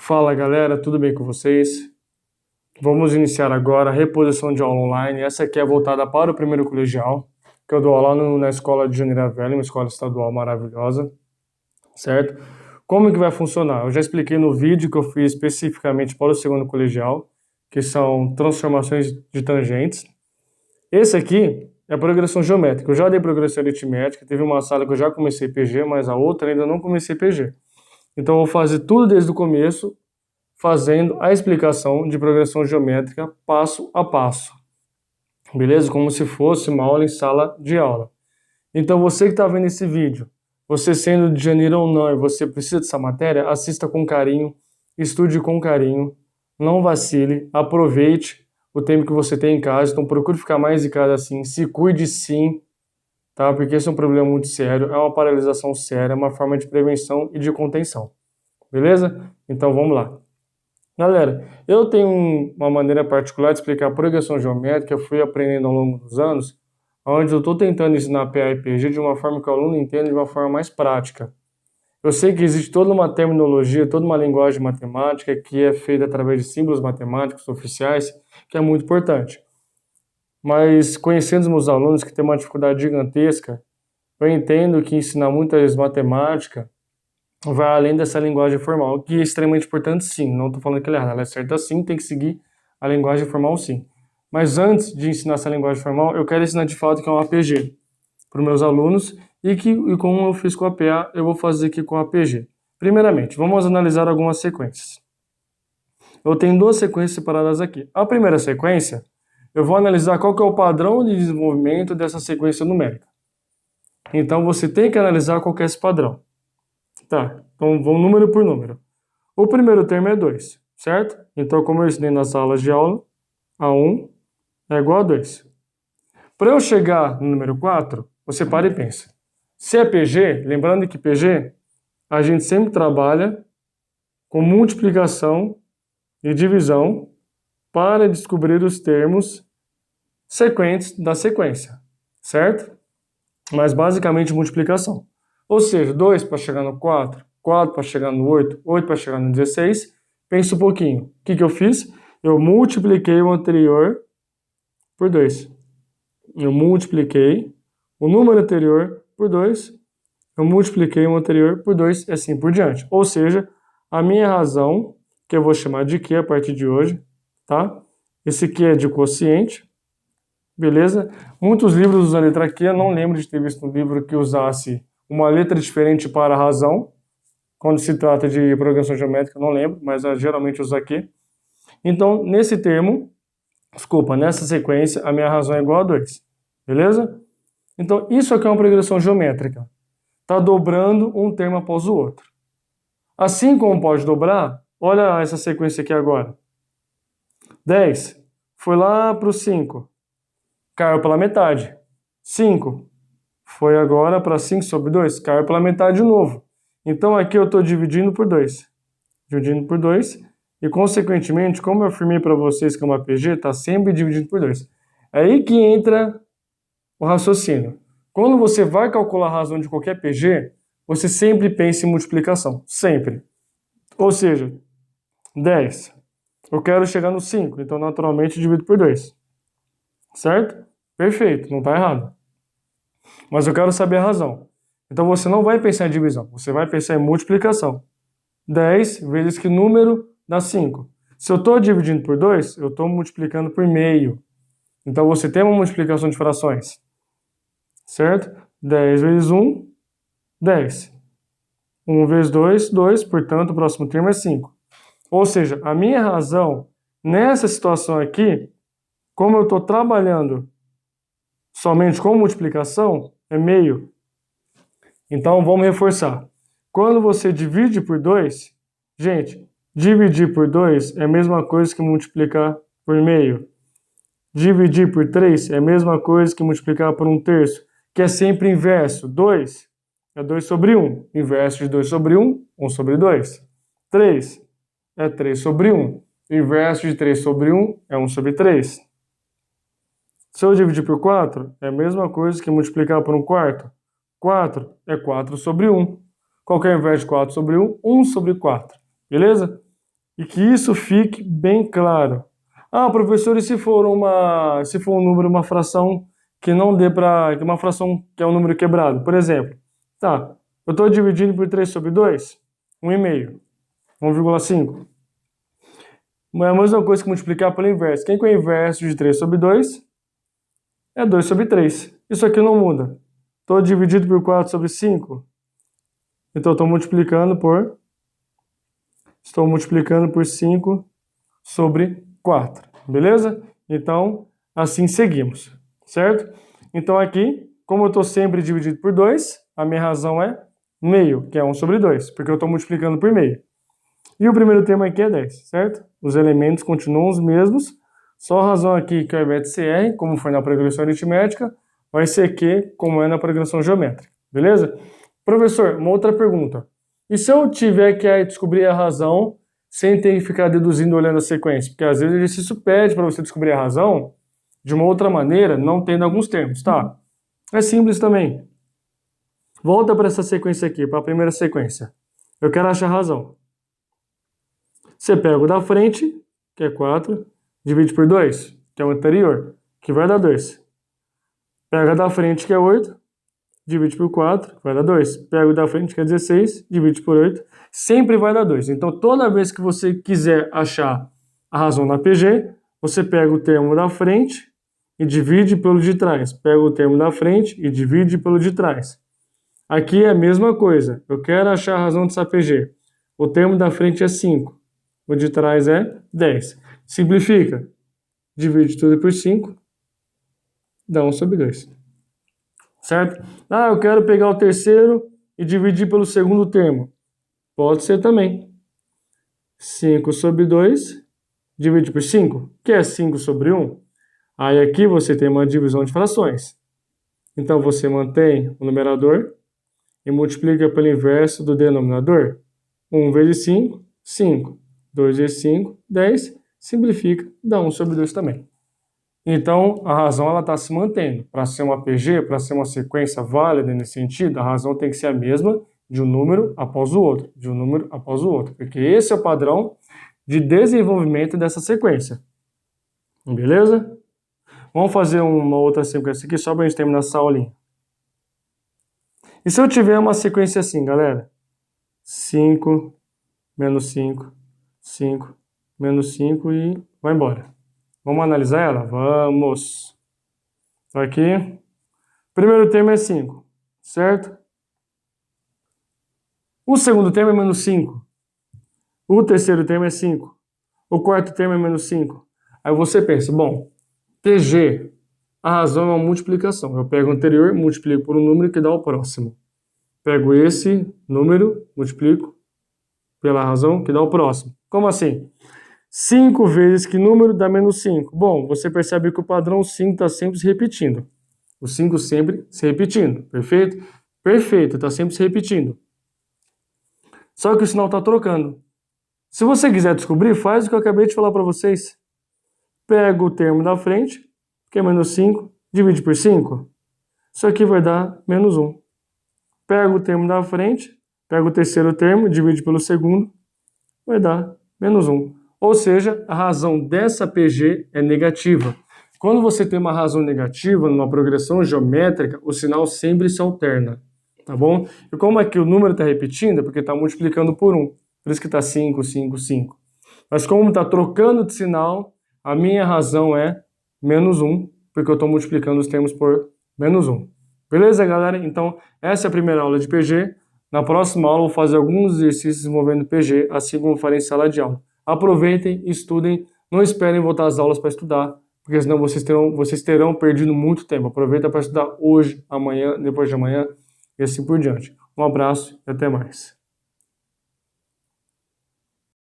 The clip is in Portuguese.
Fala galera, tudo bem com vocês? Vamos iniciar agora a reposição de aula online. Essa aqui é voltada para o primeiro colegial, que eu dou aula na escola de Janeira Velha, uma escola estadual maravilhosa, certo? Como que vai funcionar? Eu já expliquei no vídeo que eu fiz especificamente para o segundo colegial, que são transformações de tangentes. Esse aqui é progressão geométrica. Eu já dei progressão aritmética, teve uma sala que eu já comecei PG, mas a outra ainda não comecei PG. Então eu vou fazer tudo desde o começo, fazendo a explicação de progressão geométrica passo a passo, beleza? Como se fosse uma aula em sala de aula. Então você que está vendo esse vídeo, você sendo de Janeiro ou não, e você precisa dessa matéria, assista com carinho, estude com carinho, não vacile, aproveite o tempo que você tem em casa, então procure ficar mais em casa assim, se cuide sim, tá? Porque esse é um problema muito sério, é uma paralisação séria, é uma forma de prevenção e de contenção, beleza? Então vamos lá. Galera, eu tenho uma maneira particular de explicar a progressão geométrica, eu fui aprendendo ao longo dos anos, onde eu estou tentando ensinar PA e PG de uma forma que o aluno entenda de uma forma mais prática. Eu sei que existe toda uma terminologia, toda uma linguagem matemática que é feita através de símbolos matemáticos oficiais, que é muito importante. Mas conhecendo os meus alunos que têm uma dificuldade gigantesca, eu entendo que ensinar muitas matemática vai além dessa linguagem formal, que é extremamente importante sim, não estou falando que ela é certa sim, tem que seguir a linguagem formal sim. Mas antes de ensinar essa linguagem formal, eu quero ensinar de fato que é um APG para os meus alunos e como eu fiz com a APA, eu vou fazer aqui com a APG. Primeiramente, vamos analisar algumas sequências. Eu tenho duas sequências separadas aqui. A primeira sequência, eu vou analisar qual que é o padrão de desenvolvimento dessa sequência numérica. Então você tem que analisar qual que é esse padrão. Tá, então vamos número por número. O primeiro termo é 2, certo? Então, como eu ensinei nas salas de aula, A1 é igual a 2. Para eu chegar no número 4, você para e pensa. Se é PG, lembrando que PG, a gente sempre trabalha com multiplicação e divisão para descobrir os termos sequentes da sequência, certo? Mas basicamente multiplicação. Ou seja, 2 para chegar no 4, 4 para chegar no 8, 8 para chegar no 16. Pensa um pouquinho. O que eu fiz? Eu multipliquei o anterior por 2. Eu multipliquei o número anterior por 2. Eu multipliquei o anterior por 2 e assim por diante. Ou seja, a minha razão, que eu vou chamar de Q a partir de hoje, tá? Esse Q é de quociente, beleza? Muitos livros usam a letra Q, eu não lembro de ter visto um livro que usasse uma letra diferente para a razão, quando se trata de progressão geométrica, não lembro, mas geralmente usa aqui. Então, nessa sequência, a minha razão é igual a 2, beleza? Então, isso aqui é uma progressão geométrica. Está dobrando um termo após o outro. Assim como pode dobrar, olha essa sequência aqui agora. 10 foi lá para o 5, caiu pela metade. 5 foi agora para 5 sobre 2, caiu pela metade de novo. Então aqui eu estou dividindo por 2. Dividindo por 2. E consequentemente, como eu afirmei para vocês que é uma PG, está sempre dividindo por 2. É aí que entra o raciocínio. Quando você vai calcular a razão de qualquer PG, você sempre pensa em multiplicação. Sempre. Ou seja, 10. Eu quero chegar no 5, então naturalmente divido por 2. Certo? Perfeito, não está errado. Mas eu quero saber a razão. Então você não vai pensar em divisão, você vai pensar em multiplicação. 10 vezes que número dá 5. Se eu estou dividindo por 2, eu estou multiplicando por meio. Então você tem uma multiplicação de frações. Certo? 10 vezes 1, 10. 1 vezes 2, 2. Portanto, o próximo termo é 5. Ou seja, a minha razão nessa situação aqui, como eu estou trabalhando somente com multiplicação, é meio. Então, vamos reforçar. Quando você divide por 2, gente, dividir por 2 é a mesma coisa que multiplicar por meio. Dividir por 3 é a mesma coisa que multiplicar por 1/3, que é sempre inverso. 2 é 2 sobre 1. Inverso de 2 sobre 1, 1 sobre 2. 3 é 3 sobre 1. Inverso de 3 sobre 1 é 1 sobre 3. Se eu dividir por 4, é a mesma coisa que multiplicar por 1/4. 4 é 4 sobre 1. Qual que é o inverso de 4 sobre 1? 1 sobre 4. Beleza? E que isso fique bem claro. Ah, professor, e se for um número, uma fração que não dê para, uma fração que é um número quebrado, por exemplo. Tá, eu estou dividindo por 3 sobre 2, 1,5, 1,5. É a mesma coisa que multiplicar pelo inverso. Quem que é o inverso de 3 sobre 2? É 2 sobre 3. Isso aqui não muda. Estou dividido por 4 sobre 5. Então, estou multiplicando por 5 sobre 4. Beleza? Então, assim seguimos. Certo? Então, aqui, como eu estou sempre dividido por 2, a minha razão é meio, que é 1 sobre 2, porque eu estou multiplicando por meio. E o primeiro termo aqui é 10, certo? Os elementos continuam os mesmos, só a razão aqui que ao invés de ser R, como foi na progressão aritmética, vai ser Q, como é na progressão geométrica, beleza? Professor, uma outra pergunta. E se eu tiver que descobrir a razão sem ter que ficar deduzindo olhando a sequência? Porque às vezes o exercício pede para você descobrir a razão de uma outra maneira, não tendo alguns termos, tá? É simples também. Volta para essa sequência aqui, para a primeira sequência. Eu quero achar a razão. Você pega o da frente, que é 4, divide por 2, que é o anterior, que vai dar 2. Pega da frente, que é 8, divide por 4, vai dar 2. Pega o da frente, que é 16, divide por 8, sempre vai dar 2. Então, toda vez que você quiser achar a razão da PG, você pega o termo da frente e divide pelo de trás. Pega o termo da frente e divide pelo de trás. Aqui é a mesma coisa. Eu quero achar a razão dessa PG. O termo da frente é 5. O de trás é 10. Simplifica. Divide tudo por 5. Dá 1 sobre 2. Certo? Ah, eu quero pegar o terceiro e dividir pelo segundo termo. Pode ser também. 5 sobre 2, divide por 5, que é 5 sobre 1. Aí aqui você tem uma divisão de frações. Então você mantém o numerador e multiplica pelo inverso do denominador. 1 vezes 5, 5. 2 vezes 5, 10. Simplifica, dá 1 sobre 2 também. Então, a razão está se mantendo. Para ser uma PG, para ser uma sequência válida nesse sentido, a razão tem que ser a mesma de um número após o outro, de um número após o outro, porque esse é o padrão de desenvolvimento dessa sequência. Beleza? Vamos fazer uma outra sequência aqui, só para a gente terminar essa aulinha. E se eu tiver uma sequência assim, galera? 5, menos 5, 5, menos 5 e vai embora. Vamos analisar ela? Vamos. Aqui. Primeiro termo é 5, certo? O segundo termo é menos 5. O terceiro termo é 5. O quarto termo é menos 5. Aí você pensa, bom, PG, a razão é uma multiplicação. Eu pego o anterior, multiplico por um número que dá o próximo. Pego esse número, multiplico pela razão que dá o próximo. Como assim? 5 vezes que número dá menos 5? Bom, você percebe que o padrão 5 está sempre se repetindo. O 5 sempre se repetindo, perfeito? Perfeito, está sempre se repetindo. Só que o sinal está trocando. Se você quiser descobrir, faz o que eu acabei de falar para vocês. Pega o termo da frente, que é menos 5, divide por 5. Isso aqui vai dar menos 1. Pega o termo da frente, pega o terceiro termo, divide pelo segundo, vai dar menos 1. Ou seja, a razão dessa PG é negativa. Quando você tem uma razão negativa numa progressão geométrica, o sinal sempre se alterna, tá bom? E como aqui o número está repetindo, é porque está multiplicando por 1. Por isso que está 5, 5, 5. Mas como está trocando de sinal, a minha razão é menos 1, porque eu estou multiplicando os termos por menos 1. Beleza, galera? Então, essa é a primeira aula de PG. Na próxima aula, eu vou fazer alguns exercícios envolvendo PG, assim como eu farei em sala de aula. Aproveitem, estudem, não esperem voltar às aulas para estudar, porque senão vocês terão perdido muito tempo. Aproveita para estudar hoje, amanhã, depois de amanhã e assim por diante. Um abraço e até mais.